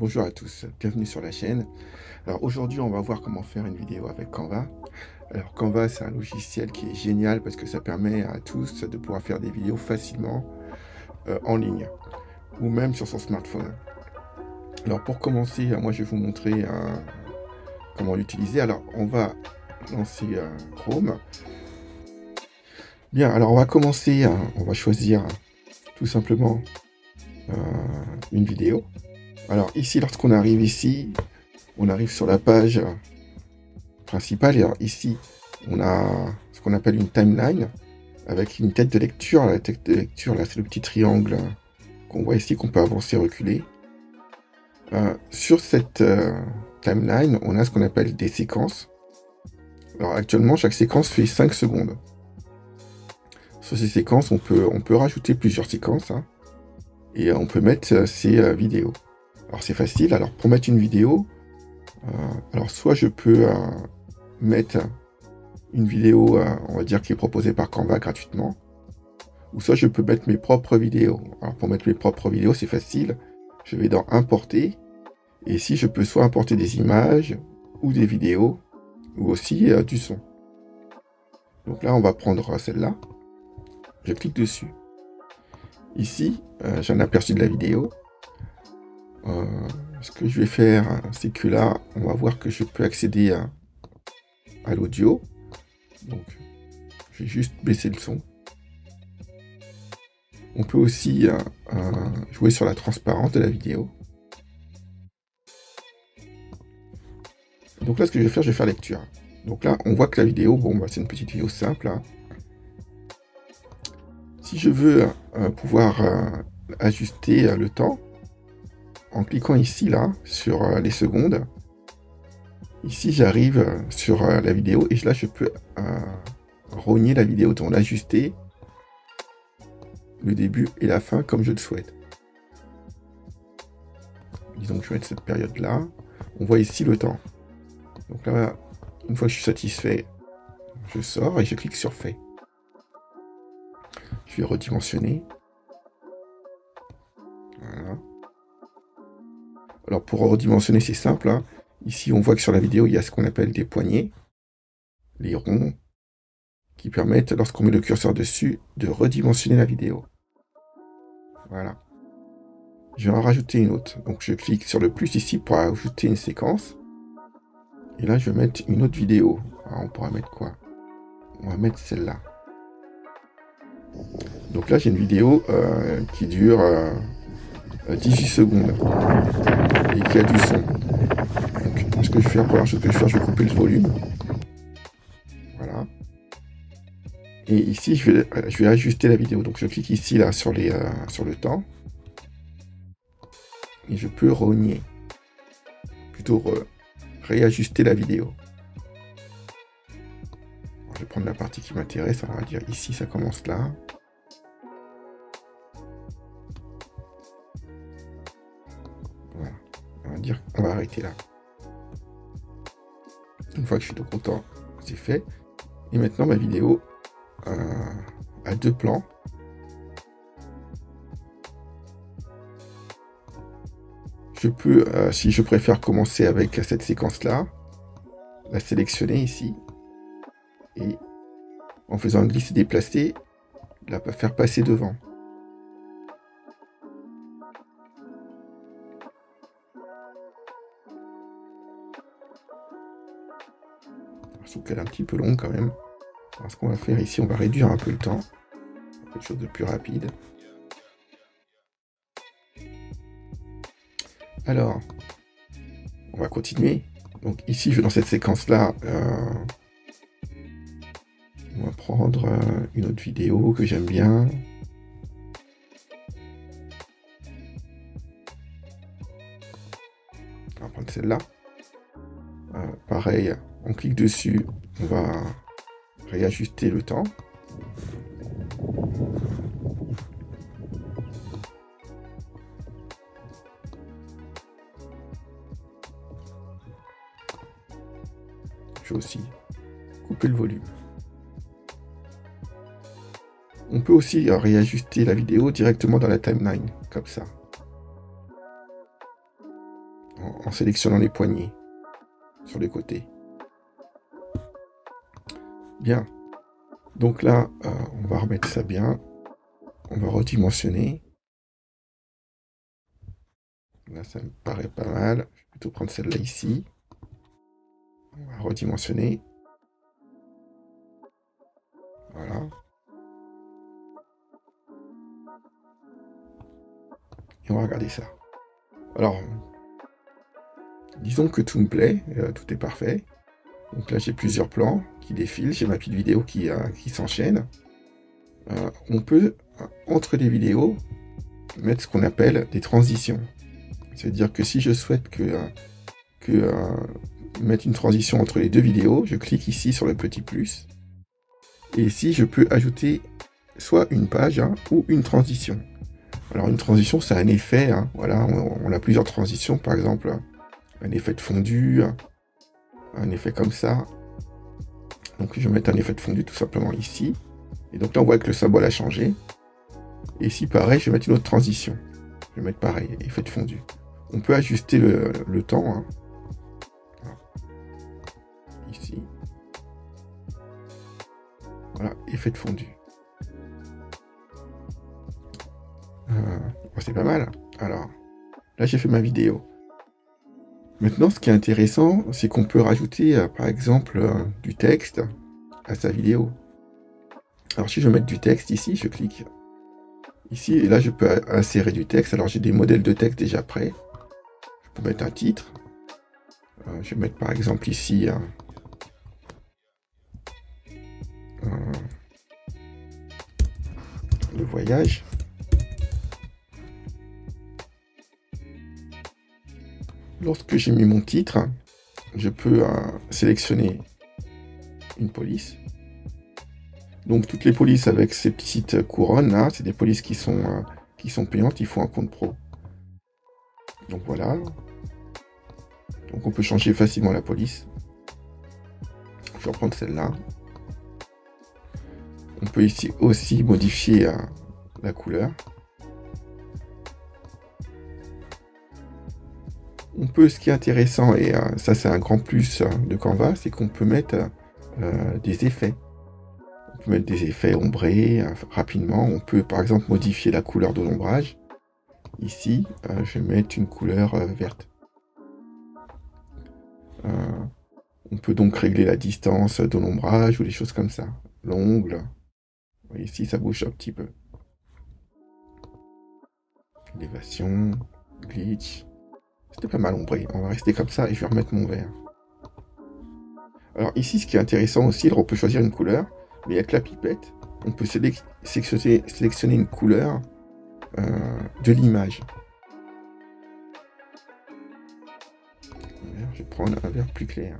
Bonjour à tous, bienvenue sur la chaîne. Alors aujourd'hui, on va voir comment faire une vidéo avec Canva. Alors Canva, c'est un logiciel qui est génial parce que ça permet à tous de pouvoir faire des vidéos facilement en ligne ou même sur son smartphone. Alors pour commencer, moi je vais vous montrer comment l'utiliser. Alors on va lancer Chrome. Bien, alors on va commencer, on va choisir tout simplement euh, une vidéo. Alors ici, lorsqu'on arrive ici, on arrive sur la page principale. Et alors ici, on a ce qu'on appelle une timeline avec une tête de lecture. La tête de lecture, là, c'est le petit triangle qu'on voit ici, qu'on peut avancer, reculer. Sur cette timeline, on a ce qu'on appelle des séquences. Alors actuellement, chaque séquence fait 5 secondes. Sur ces séquences, on peut rajouter plusieurs séquences, hein, et on peut mettre ces vidéos. Alors c'est facile. Alors pour mettre une vidéo, alors soit je peux mettre une vidéo, on va dire, qui est proposée par Canva gratuitement, ou soit je peux mettre mes propres vidéos. Alors pour mettre mes propres vidéos, c'est facile. Je vais dans Importer, et ici je peux soit importer des images, ou des vidéos, ou aussi du son. Donc là, on va prendre celle-là. Je clique dessus. Ici, j'ai un aperçu de la vidéo. Ce que je vais faire, c'est que là, on va voir que je peux accéder à l'audio. Donc, je vais juste baisser le son. On peut aussi jouer sur la transparence de la vidéo. Donc là, ce que je vais faire lecture. Donc là, on voit que la vidéo, bon, bah, c'est une petite vidéo simple, hein. Si je veux pouvoir ajuster le temps, en cliquant ici, là, sur les secondes, ici, j'arrive sur la vidéo, et là, je peux rogner la vidéo, donc l'ajuster, le début et la fin, comme je le souhaite. Disons que je vais mettre cette période-là. On voit ici le temps. Donc là, une fois que je suis satisfait, je sors et je clique sur Fait. Je vais redimensionner. Voilà. Alors pour redimensionner, c'est simple, hein. Ici, on voit que sur la vidéo, il y a ce qu'on appelle des poignées, les ronds, qui permettent, lorsqu'on met le curseur dessus, de redimensionner la vidéo. Voilà. Je vais en rajouter une autre. Donc je clique sur le plus ici pour ajouter une séquence. Et là, je vais mettre une autre vidéo. Alors, on pourra mettre quoi? On va mettre celle-là. Donc là, j'ai une vidéo qui dure 18 secondes et qui a du son. Donc, ce que je fais, la première chose que je vais faire, je vais couper le volume. Voilà. Et ici, je vais ajuster la vidéo. Donc, je clique ici, là, sur le temps. Et je peux rogner. Plutôt réajuster la vidéo. Alors, je vais prendre la partie qui m'intéresse. On va dire ici, ça commence là. Voilà. On va arrêter là. Une fois que je suis content, c'est fait. Et maintenant, ma vidéo a 2 plans. Je peux, si je préfère commencer avec cette séquence-là, la sélectionner ici. Et en faisant un glisser-déplacer, la faire passer devant. Je trouve qu'elle est un petit peu longue quand même. Alors, ce qu'on va faire ici, on va réduire un peu le temps. Quelque chose de plus rapide. Alors, on va continuer. Donc ici, je vais dans cette séquence-là. On va prendre une autre vidéo que j'aime bien. On va prendre celle-là. Pareil, on clique dessus. On va réajuster le temps. Je vais aussi couper le volume. On peut aussi réajuster la vidéo directement dans la timeline, comme ça. en sélectionnant les poignées sur les côtés. Bien. Donc là, on va remettre ça bien. On va redimensionner. Là, ça me paraît pas mal. Je vais plutôt prendre celle-là ici. On va redimensionner. Voilà. Et on va regarder ça. Alors, disons que tout me plaît, tout est parfait. Donc là, j'ai plusieurs plans qui défilent. J'ai ma petite vidéo qui s'enchaîne. On peut, entre les vidéos, mettre ce qu'on appelle des transitions. C'est-à-dire que si je souhaite mettre une transition entre les deux vidéos, je clique ici sur le petit plus. Et ici, je peux ajouter soit une page ou une transition. Alors une transition, c'est un effet. Voilà, on a plusieurs transitions, par exemple un effet de fondu, un effet comme ça. Donc je vais mettre un effet de fondu tout simplement ici. Et donc là, on voit que le symbole a changé. Et ici, pareil, je vais mettre une autre transition. Je vais mettre pareil, effet de fondu. On peut ajuster le temps. Voilà. Ici. Voilà, effet de fondu. C'est pas mal. Alors, là, j'ai fait ma vidéo. Maintenant, ce qui est intéressant, c'est qu'on peut rajouter, par exemple, du texte à sa vidéo. Alors, si je veux mettre du texte ici, je clique ici, et là, je peux insérer du texte. Alors, j'ai des modèles de texte déjà prêts. Je peux mettre un titre. Je vais mettre, par exemple, ici, le voyage. Lorsque j'ai mis mon titre, je peux sélectionner une police. Donc toutes les polices avec ces petites couronnes là, c'est des polices qui sont payantes, il faut un compte pro. Donc voilà. Donc on peut changer facilement la police. Je vais reprendre celle-là. On peut ici aussi modifier la couleur. On peut, ce qui est intéressant, et ça c'est un grand plus de Canva, c'est qu'on peut mettre des effets. On peut mettre des effets ombrés rapidement. On peut par exemple modifier la couleur de l'ombrage. Ici, je vais mettre une couleur verte. On peut donc régler la distance de l'ombrage ou des choses comme ça. L'ongle. Ici, ça bouge un petit peu. Élévation, glitch. C'était pas mal ombré. On va rester comme ça et je vais remettre mon vert. Alors ici, ce qui est intéressant aussi, on peut choisir une couleur, mais avec la pipette, on peut sélectionner une couleur de l'image. Je vais prendre un vert plus clair.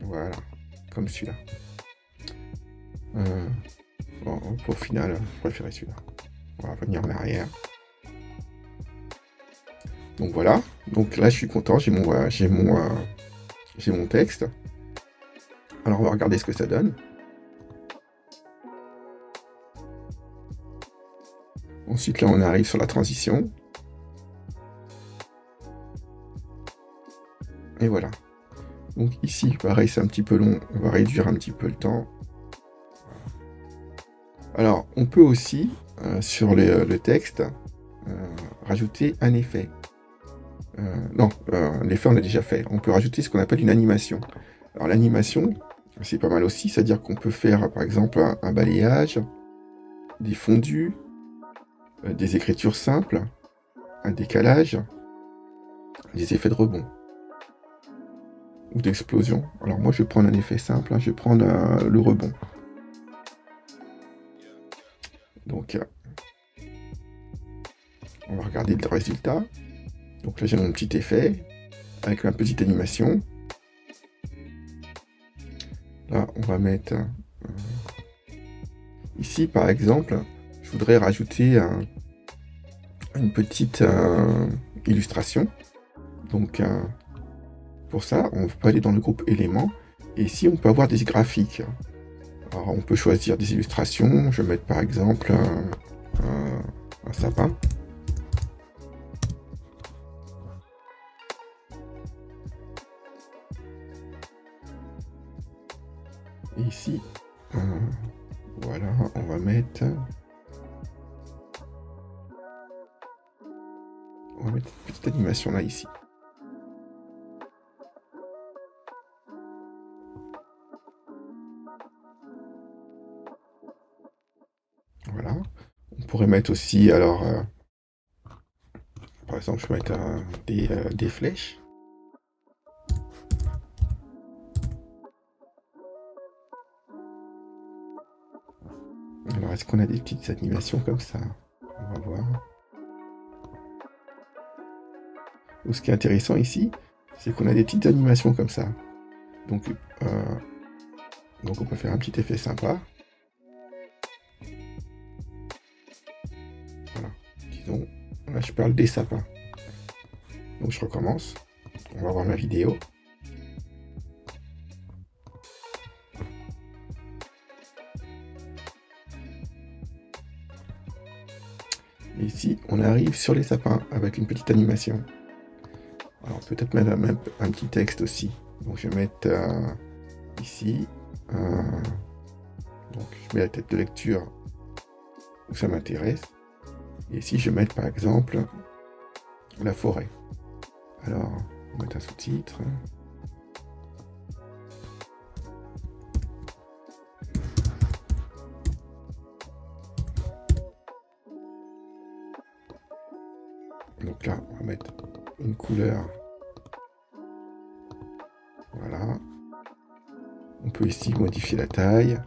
Voilà, comme celui-là. Bon, au final, je préférais celui-là. On va revenir en arrière. Donc voilà. Donc là, je suis content. J'ai mon texte. Alors, on va regarder ce que ça donne. Ensuite, là, on arrive sur la transition. Et voilà. Donc ici, pareil, c'est un petit peu long. On va réduire un petit peu le temps. Alors, on peut aussi, sur le texte, rajouter un effet. Non, l'effet, on l'a déjà fait. On peut rajouter ce qu'on appelle une animation. Alors, l'animation, c'est pas mal aussi. C'est-à-dire qu'on peut faire, par exemple, un balayage, des fondus, des écritures simples, un décalage, des effets de rebond ou d'explosion. Alors, moi, je vais prendre un effet simple. Je vais prendre le rebond. Donc, on va regarder le résultat. Donc là, j'ai mon petit effet avec ma petite animation. Là, on va mettre ici, par exemple, je voudrais rajouter une petite illustration. Donc, pour ça, on peut aller dans le groupe éléments. Et ici, on peut avoir des graphiques. Alors, on peut choisir des illustrations. Je vais mettre par exemple un sapin. ici, voilà, on va mettre une petite animation là, ici. Voilà. On pourrait mettre aussi, alors, par exemple, je peux mettre des flèches. Alors, est-ce qu'on a des petites animations comme ça? On va voir. Donc, ce qui est intéressant ici, c'est qu'on a des petites animations comme ça. Donc on peut faire un petit effet sympa. Voilà. Disons, là je parle des sapins. Donc je recommence. On va voir ma vidéo. Et ici, on arrive sur les sapins avec une petite animation. Alors peut-être mettre un petit texte aussi. Donc je vais mettre ici. Donc je mets la tête de lecture où ça m'intéresse. Et ici je vais mettre par exemple la forêt. Alors on va mettre un sous-titre. Donc là on va mettre une couleur. Voilà. On peut ici modifier la taille.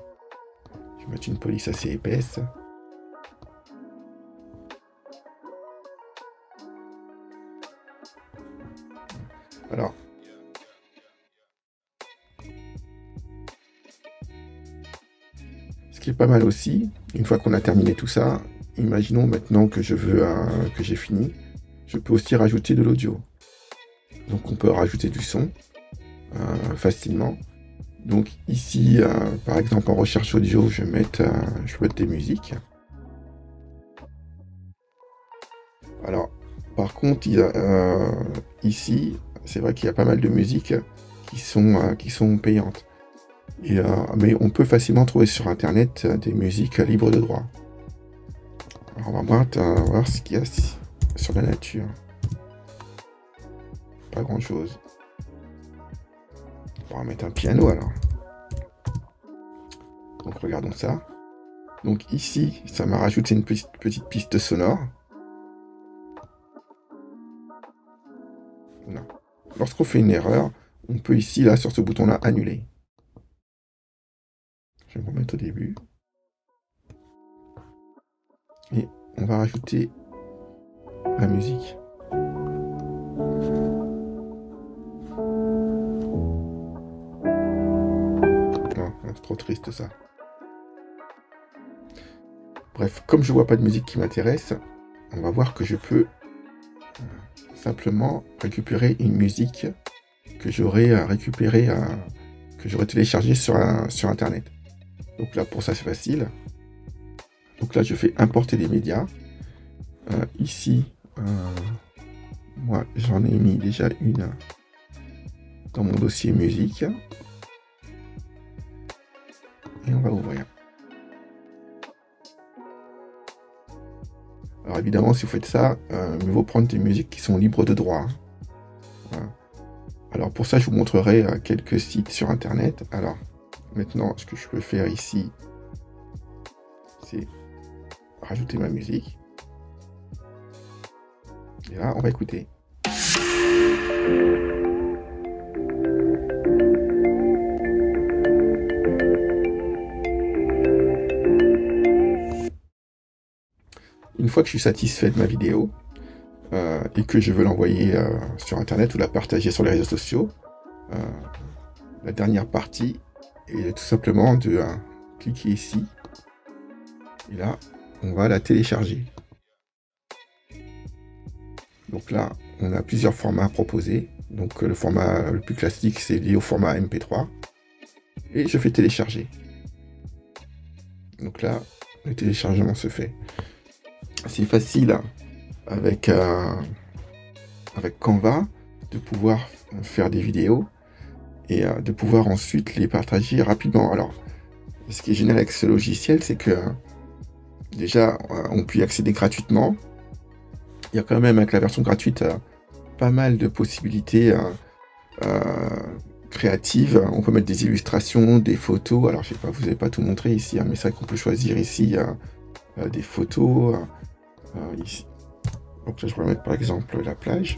Je vais mettre une police assez épaisse. Alors, ce qui est pas mal aussi, une fois qu'on a terminé tout ça, imaginons maintenant que je veux que j'ai fini, je peux aussi rajouter de l'audio. Donc on peut rajouter du son facilement. Donc ici, par exemple en recherche audio, je vais mettre des musiques. Alors, par contre, ici, c'est vrai qu'il y a pas mal de musiques qui sont payantes. Mais on peut facilement trouver sur Internet des musiques libres de droit. Alors, on va voir ce qu'il y a sur la nature. Pas grand-chose. On va mettre un piano alors. Donc regardons ça. Donc ici, ça m'a rajouté une petite piste sonore. Voilà. Lorsqu'on fait une erreur, on peut ici, là, sur ce bouton-là, annuler. Je vais me remettre au début. Et on va rajouter la musique. Non, c'est trop triste ça. Bref, comme je vois pas de musique qui m'intéresse, on va voir que je peux simplement récupérer une musique que j'aurais téléchargée sur Internet. Donc là, pour ça, c'est facile. Donc là, je fais importer des médias. Ici, moi, j'en ai mis déjà une dans mon dossier musique. Et on va ouvrir. Alors évidemment, si vous faites ça, mieux vaut prendre des musiques qui sont libres de droit. Voilà. Alors pour ça, je vous montrerai quelques sites sur Internet. Alors maintenant, ce que je peux faire ici, c'est rajouter ma musique. Et là, on va écouter. Une fois que je suis satisfait de ma vidéo et que je veux l'envoyer sur Internet ou la partager sur les réseaux sociaux, la dernière partie est tout simplement de cliquer ici. Et là, on va la télécharger. Donc là, on a plusieurs formats proposés. Donc le format le plus classique, c'est lié au format MP3. Et je fais télécharger. Donc là, le téléchargement se fait. C'est facile avec Canva de pouvoir faire des vidéos et de pouvoir ensuite les partager rapidement. Alors, ce qui est génial avec ce logiciel, c'est que déjà, on peut y accéder gratuitement. Il y a quand même, avec la version gratuite, pas mal de possibilités créatives. On peut mettre des illustrations, des photos. Alors, je sais pas, vous n'avez pas tout montré ici, hein, mais c'est vrai qu'on peut choisir ici des photos. Ici. Donc là, je vais mettre par exemple la plage.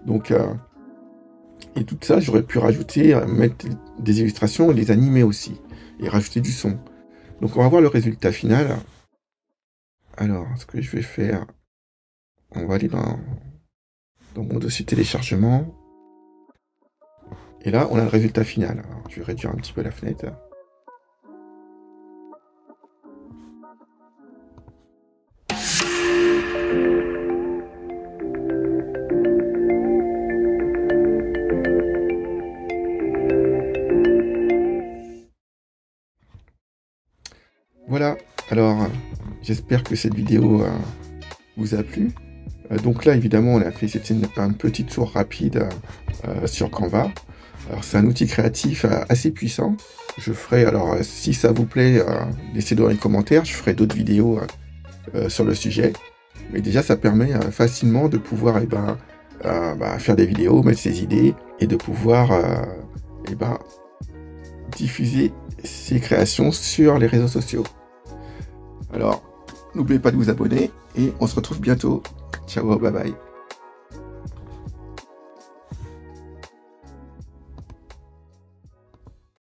Donc, et tout ça, j'aurais pu rajouter, mettre des illustrations et les animer aussi. Et rajouter du son. Donc, on va voir le résultat final. Alors, ce que je vais faire, on va aller dans mon dossier téléchargement. Et là, on a le résultat final. Alors, je vais réduire un petit peu la fenêtre. Voilà, alors j'espère que cette vidéo vous a plu. Donc là, évidemment, on a fait un petit tour rapide sur Canva. Alors c'est un outil créatif assez puissant. Je ferai, alors si ça vous plaît, laissez-le dans les commentaires, je ferai d'autres vidéos sur le sujet. Mais déjà, ça permet facilement de pouvoir faire des vidéos, mettre ses idées, et de pouvoir diffuser ses créations sur les réseaux sociaux. Alors, n'oubliez pas de vous abonner, et on se retrouve bientôt. Ciao, bye bye.